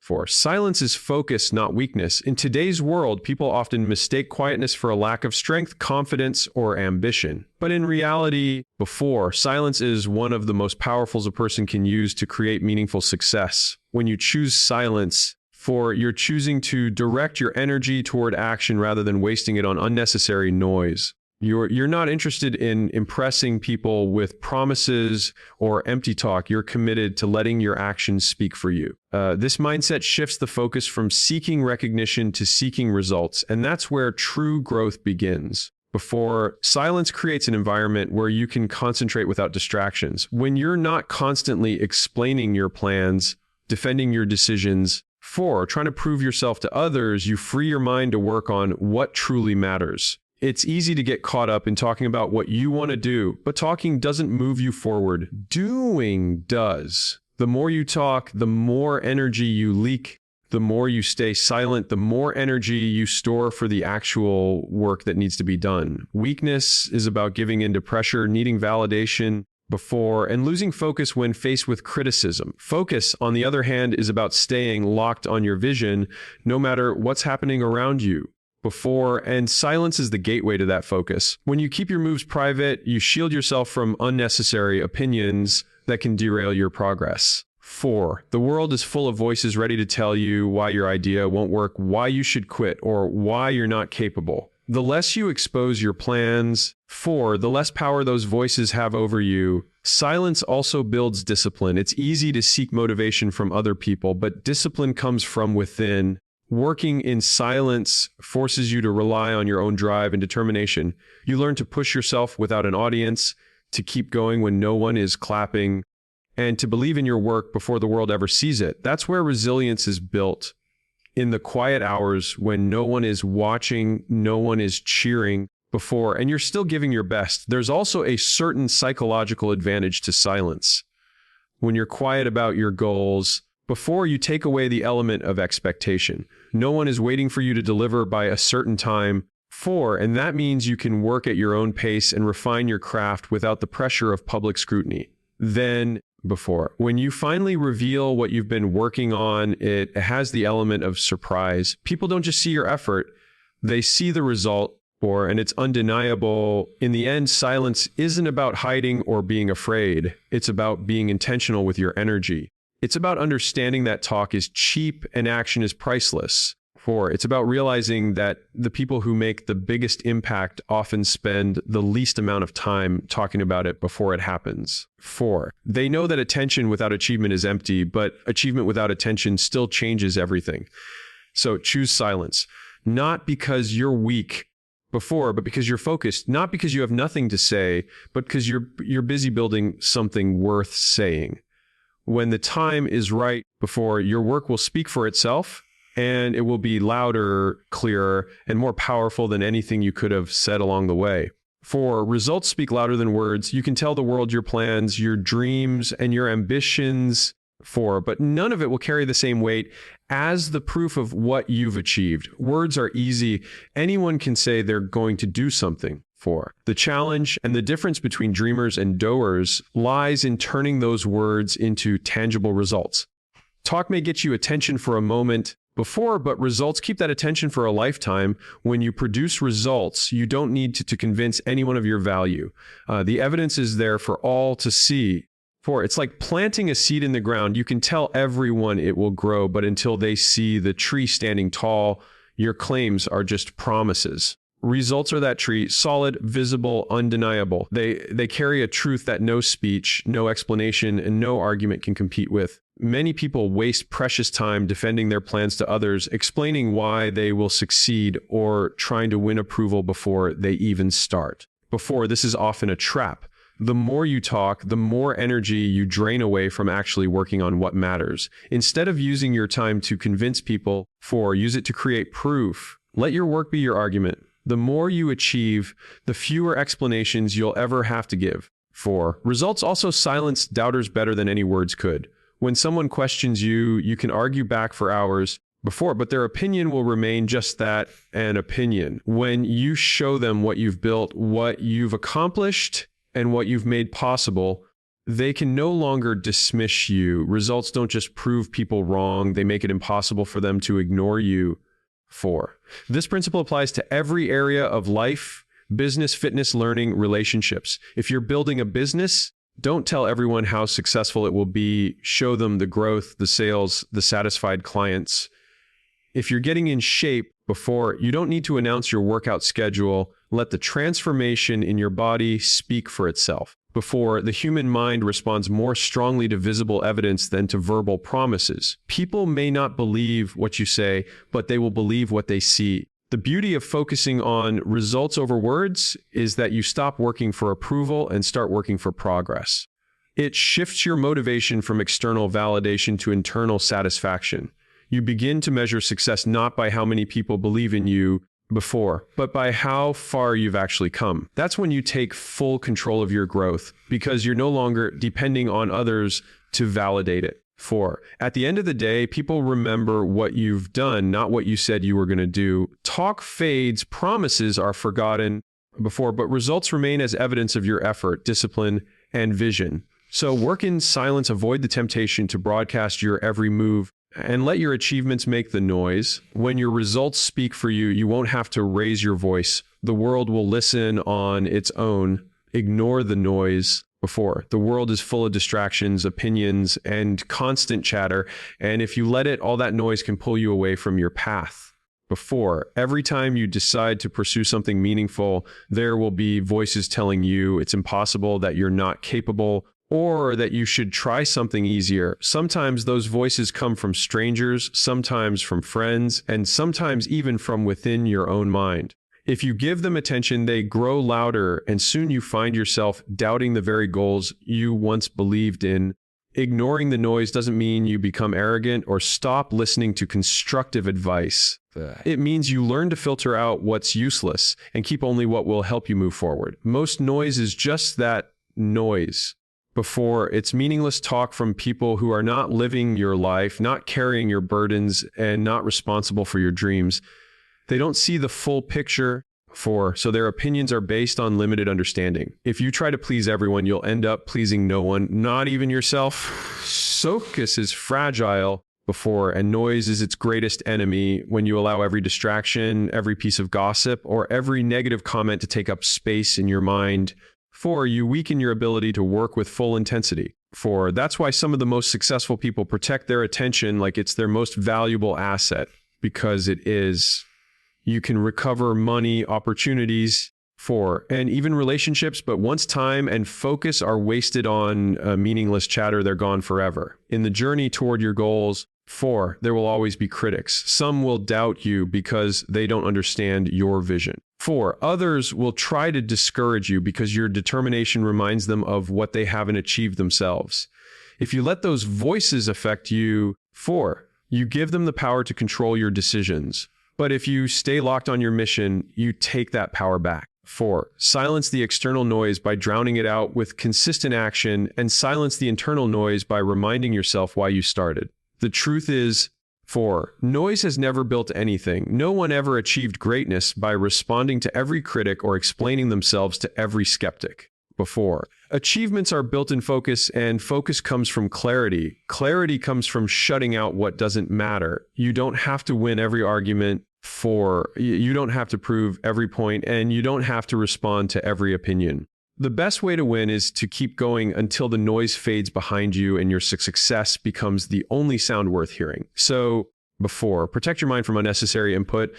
4. Silence is focus, not weakness. In today's world, people often mistake quietness for a lack of strength, confidence, or ambition. But in reality, silence is one of the most powerful a person can use to create meaningful success. When you choose silence, you're choosing to direct your energy toward action rather than wasting it on unnecessary noise. You're not interested in impressing people with promises or empty talk. You're committed to letting your actions speak for you. This mindset shifts the focus from seeking recognition to seeking results, and that's where true growth begins. Silence creates an environment where you can concentrate without distractions. When you're not constantly explaining your plans, defending your decisions, trying to prove yourself to others, you free your mind to work on what truly matters. It's easy to get caught up in talking about what you want to do, but talking doesn't move you forward. Doing does. The more you talk, the more energy you leak. The more you stay silent, the more energy you store for the actual work that needs to be done. Weakness is about giving into pressure, needing validation and losing focus when faced with criticism. Focus, on the other hand, is about staying locked on your vision, no matter what's happening around you. And silence is the gateway to that focus. When you keep your moves private, you shield yourself from unnecessary opinions that can derail your progress. 4. The world is full of voices ready to tell you why your idea won't work, why you should quit, or why you're not capable. The less you expose your plans, the less power those voices have over you. Silence also builds discipline. It's easy to seek motivation from other people, but discipline comes from within. Working in silence forces you to rely on your own drive and determination. You learn to push yourself without an audience, to keep going when no one is clapping, and to believe in your work before the world ever sees it. That's where resilience is built. In the quiet hours when no one is watching, no one is cheering and you're still giving your best, there's also a certain psychological advantage to silence. When you're quiet about your goals, you take away the element of expectation. No one is waiting for you to deliver by a certain time. And that means you can work at your own pace and refine your craft without the pressure of public scrutiny. When you finally reveal what you've been working on, it has the element of surprise. People don't just see your effort, they see the result, and it's undeniable. In the end, silence isn't about hiding or being afraid. It's about being intentional with your energy. It's about understanding that talk is cheap and action is priceless. It's about realizing that the people who make the biggest impact often spend the least amount of time talking about it before it happens. They know that attention without achievement is empty, but achievement without attention still changes everything. So choose silence, not because you're weak but because you're focused, not because you have nothing to say, but because you're busy building something worth saying. When the time is right, your work will speak for itself, and it will be louder, clearer, and more powerful than anything you could have said along the way. Results speak louder than words. You can tell the world your plans, your dreams, and your ambitions, but none of it will carry the same weight as the proof of what you've achieved. Words are easy. Anyone can say they're going to do something. The challenge and the difference between dreamers and doers lies in turning those words into tangible results. Talk may get you attention for a moment, but results keep that attention for a lifetime. When you produce results, you don't need to convince anyone of your value. The evidence is there for all to see. It's like planting a seed in the ground. You can tell everyone it will grow, but until they see the tree standing tall, your claims are just promises. Results are that tree, solid, visible, undeniable. They carry a truth that no speech, no explanation, and no argument can compete with. Many people waste precious time defending their plans to others, explaining why they will succeed, or trying to win approval before they even start. This is often a trap. The more you talk, the more energy you drain away from actually working on what matters. Instead of using your time to convince people, use it to create proof. Let your work be your argument. The more you achieve, the fewer explanations you'll ever have to give. Results also silence doubters better than any words could. When someone questions you, you can argue back for hours, but their opinion will remain just that, an opinion. When you show them what you've built, what you've accomplished, and what you've made possible, They can no longer dismiss you. Results don't just prove people wrong, they make it impossible for them to ignore you. 4. This principle applies to every area of life, business, fitness, learning, relationships. If you're building a business, don't tell everyone how successful it will be. Show them the growth, the sales, the satisfied clients. If you're getting in shape before, you don't need to announce your workout schedule. Let the transformation in your body speak for itself. Before, the human mind responds more strongly to visible evidence than to verbal promises. People may not believe what you say, but they will believe what they see. The beauty of focusing on results over words is that you stop working for approval and start working for progress. It shifts your motivation from external validation to internal satisfaction. You begin to measure success not by how many people believe in you before, but by how far you've actually come. That's when you take full control of your growth because you're no longer depending on others to validate it. 4. At the end of the day, people remember what you've done, not what you said you were going to do. Talk fades, promises are forgotten before, but results remain as evidence of your effort, discipline, and vision. So work in silence, avoid the temptation to broadcast your every move, and let your achievements make the noise. When your results speak for you, you won't have to raise your voice. The world will listen on its own. Ignore the noise. Before, the world is full of distractions, opinions, and constant chatter, and if you let it, all that noise can pull you away from your path. Before, every time you decide to pursue something meaningful, there will be voices telling you it's impossible, that you're not capable, or that you should try something easier. Sometimes those voices come from strangers, sometimes from friends, and sometimes even from within your own mind. If you give them attention, they grow louder, and soon you find yourself doubting the very goals you once believed in. Ignoring the noise doesn't mean you become arrogant or stop listening to constructive advice. It means you learn to filter out what's useless and keep only what will help you move forward. Most noise is just that, noise. Before, it's meaningless talk from people who are not living your life, not carrying your burdens, and not responsible for your dreams. They don't see the full picture, so their opinions are based on limited understanding. If you try to please everyone, you'll end up pleasing no one, not even yourself. Focus is fragile before, and noise is its greatest enemy. When you allow every distraction, every piece of gossip, or every negative comment to take up space in your mind, you weaken your ability to work with full intensity. That's why some of the most successful people protect their attention like it's their most valuable asset, because it is. You can recover money, opportunities, and even relationships, but once time and focus are wasted on meaningless chatter, they're gone forever. In the journey toward your goals, there will always be critics. Some will doubt you because they don't understand your vision. Others will try to discourage you because your determination reminds them of what they haven't achieved themselves. If you let those voices affect you, you give them the power to control your decisions. But if you stay locked on your mission, you take that power back. Silence the external noise by drowning it out with consistent action, and silence the internal noise by reminding yourself why you started. The truth is, noise has never built anything. No one ever achieved greatness by responding to every critic or explaining themselves to every skeptic. Achievements are built in focus, and focus comes from clarity. Clarity comes from shutting out what doesn't matter. You don't have to win every argument. You don't have to prove every point, and you don't have to respond to every opinion. The best way to win is to keep going until the noise fades behind you and your success becomes the only sound worth hearing. Protect your mind from unnecessary input.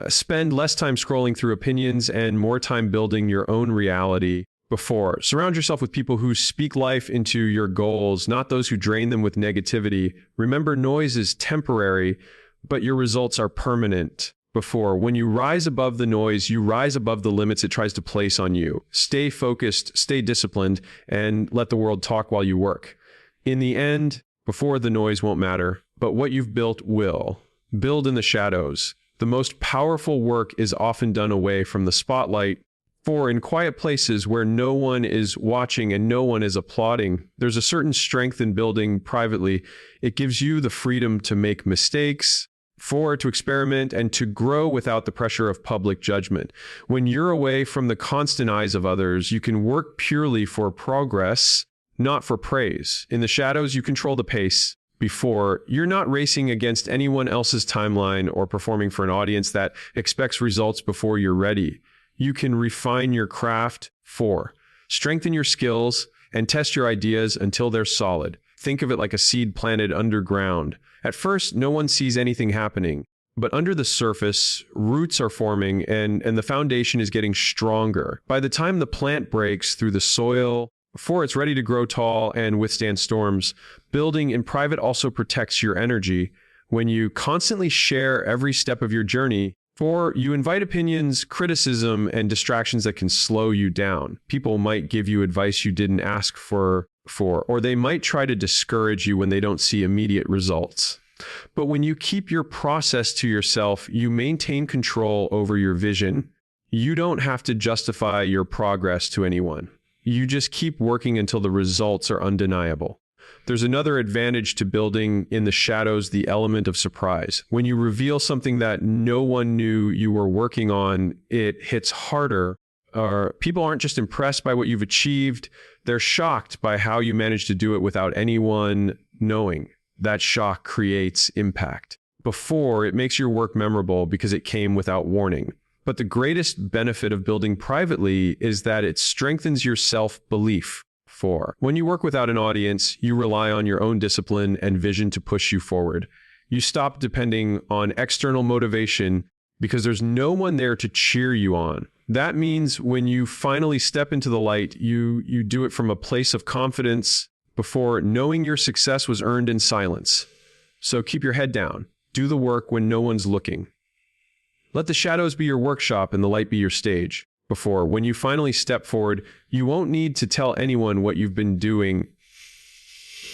Spend less time scrolling through opinions and more time building your own reality. Surround yourself with people who speak life into your goals, not those who drain them with negativity. Remember, noise is temporary, but your results are permanent. When you rise above the noise, you rise above the limits it tries to place on you. Stay focused, stay disciplined, and let the world talk while you work. In the end, the noise won't matter, but what you've built will. Build in the shadows. The most powerful work is often done away from the spotlight. In quiet places where no one is watching and no one is applauding, there's a certain strength in building privately. It gives you the freedom to make mistakes, to experiment, and to grow without the pressure of public judgment. When you're away from the constant eyes of others, you can work purely for progress, not for praise. In the shadows, you control the pace. Before, you're not racing against anyone else's timeline or performing for an audience that expects results before you're ready. You can refine your craft. 4, strengthen your skills and test your ideas until they're solid. Think of it like a seed planted underground. At first, no one sees anything happening, but under the surface, roots are forming and the foundation is getting stronger. By the time the plant breaks through the soil, before it's ready to grow tall and withstand storms, building in private also protects your energy. When you constantly share every step of your journey, 4, you invite opinions, criticism, and distractions that can slow you down. People might give you advice you didn't ask for, or they might try to discourage you when they don't see immediate results. But when you keep your process to yourself, you maintain control over your vision. You don't have to justify your progress to anyone. You just keep working until the results are undeniable. There's another advantage to building in the shadows, the element of surprise. When you reveal something that no one knew you were working on, it hits harder. People aren't just impressed by what you've achieved, they're shocked by how you managed to do it without anyone knowing. That shock creates impact. Before, it makes your work memorable because it came without warning. But the greatest benefit of building privately is that it strengthens your self-belief. 4, when you work without an audience, you rely on your own discipline and vision to push you forward. You stop depending on external motivation because there's no one there to cheer you on. That means when you finally step into the light, you do it from a place of confidence. Before, knowing your success was earned in silence. So keep your head down. Do the work when no one's looking. Let the shadows be your workshop and the light be your stage. Before, when you finally step forward, you won't need to tell anyone what you've been doing.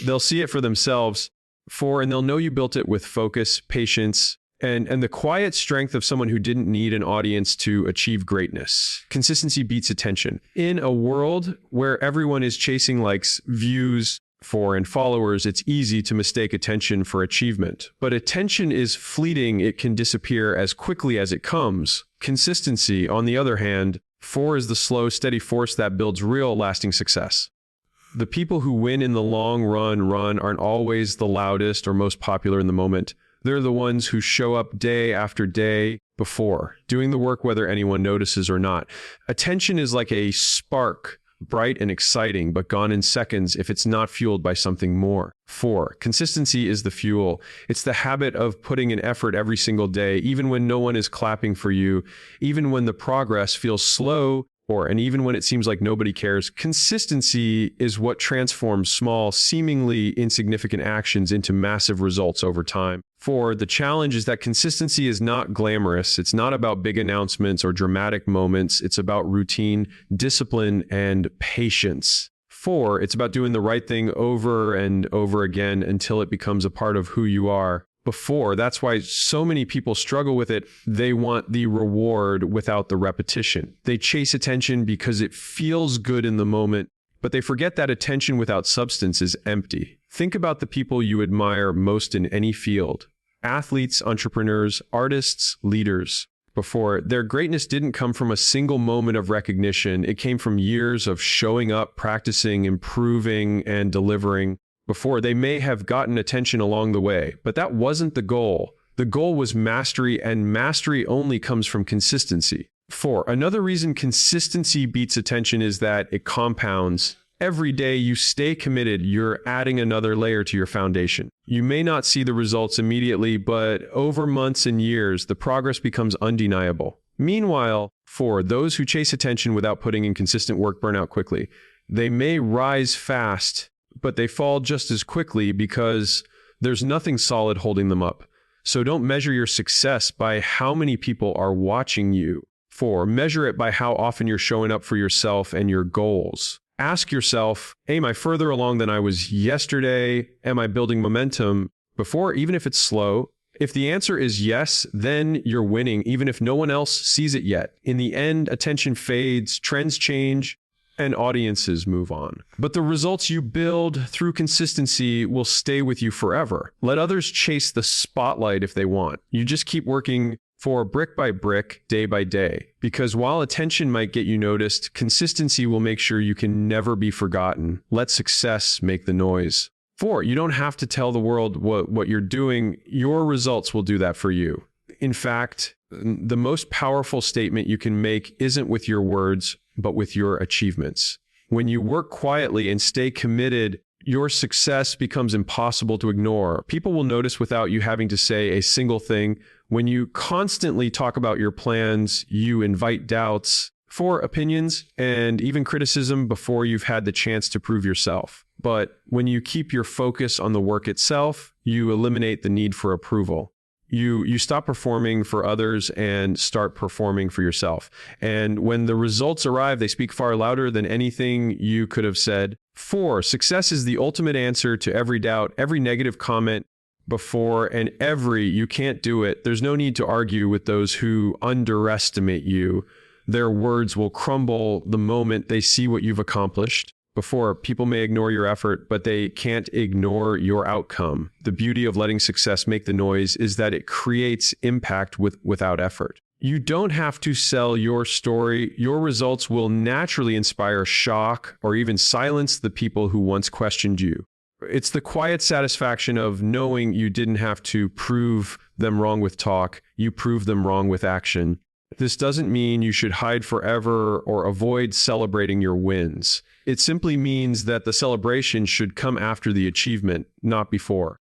They'll see it for themselves. 4, and they'll know you built it with focus, patience, and the quiet strength of someone who didn't need an audience to achieve greatness. Consistency beats attention. In a world where everyone is chasing likes, views, and followers, it's easy to mistake attention for achievement. But attention is fleeting. It can disappear as quickly as it comes. Consistency, on the other hand, 4 is the slow, steady force that builds real, lasting success. The people who win in the long run aren't always the loudest or most popular in the moment. They're the ones who show up day after day before, doing the work whether anyone notices or not. Attention is like a spark, bright and exciting, but gone in seconds if it's not fueled by something more. 4, consistency is the fuel. It's the habit of putting in effort every single day, even when no one is clapping for you, even when the progress feels slow, and even when it seems like nobody cares. Consistency is what transforms small, seemingly insignificant actions into massive results over time. 4, the challenge is that consistency is not glamorous. It's not about big announcements or dramatic moments. It's about routine, discipline, and patience. 4, it's about doing the right thing over and over again until it becomes a part of who you are. Before, that's why so many people struggle with it. They want the reward without the repetition. They chase attention because it feels good in the moment, but they forget that attention without substance is empty. Think about the people you admire most in any field. Athletes, entrepreneurs, artists, leaders. Before, their greatness didn't come from a single moment of recognition. It came from years of showing up, practicing, improving, and delivering. Before, they may have gotten attention along the way, but that wasn't the goal. The goal was mastery, and mastery only comes from consistency. 4, another reason consistency beats attention is that it compounds. Every day you stay committed, you're adding another layer to your foundation. You may not see the results immediately, but over months and years, the progress becomes undeniable. Meanwhile, 4, those who chase attention without putting in consistent work burn out quickly. They may rise fast, but they fall just as quickly because there's nothing solid holding them up. So don't measure your success by how many people are watching you. 4, measure it by how often you're showing up for yourself and your goals. Ask yourself, am I further along than I was yesterday? Am I building momentum? Before, even if it's slow, if the answer is yes, then you're winning, even if no one else sees it yet. In the end, attention fades, trends change, and audiences move on. But the results you build through consistency will stay with you forever. Let others chase the spotlight if they want. You just keep working For brick by brick, day by day. Because while attention might get you noticed, consistency will make sure you can never be forgotten. Let success make the noise. 4, you don't have to tell the world what you're doing. Your results will do that for you. In fact, the most powerful statement you can make isn't with your words, but with your achievements. When you work quietly and stay committed, your success becomes impossible to ignore. People will notice without you having to say a single thing. When you constantly talk about your plans, you invite doubts, for opinions, and even criticism before you've had the chance to prove yourself. But when you keep your focus on the work itself, you eliminate the need for approval. You stop performing for others and start performing for yourself. And when the results arrive, they speak far louder than anything you could have said. 4, success is the ultimate answer to every doubt, every negative comment before, and every "you can't do it." There's no need to argue with those who underestimate you. Their words will crumble the moment they see what you've accomplished. Before, people may ignore your effort, but they can't ignore your outcome. The beauty of letting success make the noise is that it creates impact without effort. You don't have to sell your story. Your results will naturally inspire shock or even silence the people who once questioned you. It's the quiet satisfaction of knowing you didn't have to prove them wrong with talk. You proved them wrong with action. This doesn't mean you should hide forever or avoid celebrating your wins. It simply means that the celebration should come after the achievement, not before.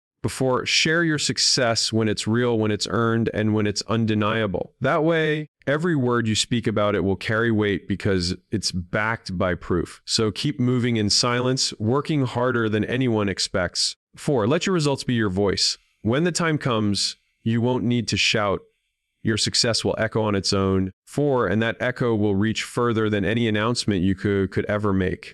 Share your success when it's real, when it's earned, and when it's undeniable. That way, every word you speak about it will carry weight because it's backed by proof. So keep moving in silence, working harder than anyone expects. 4, let your results be your voice. When the time comes, you won't need to shout. Your success will echo on its own. 4, and that echo will reach further than any announcement you could ever make.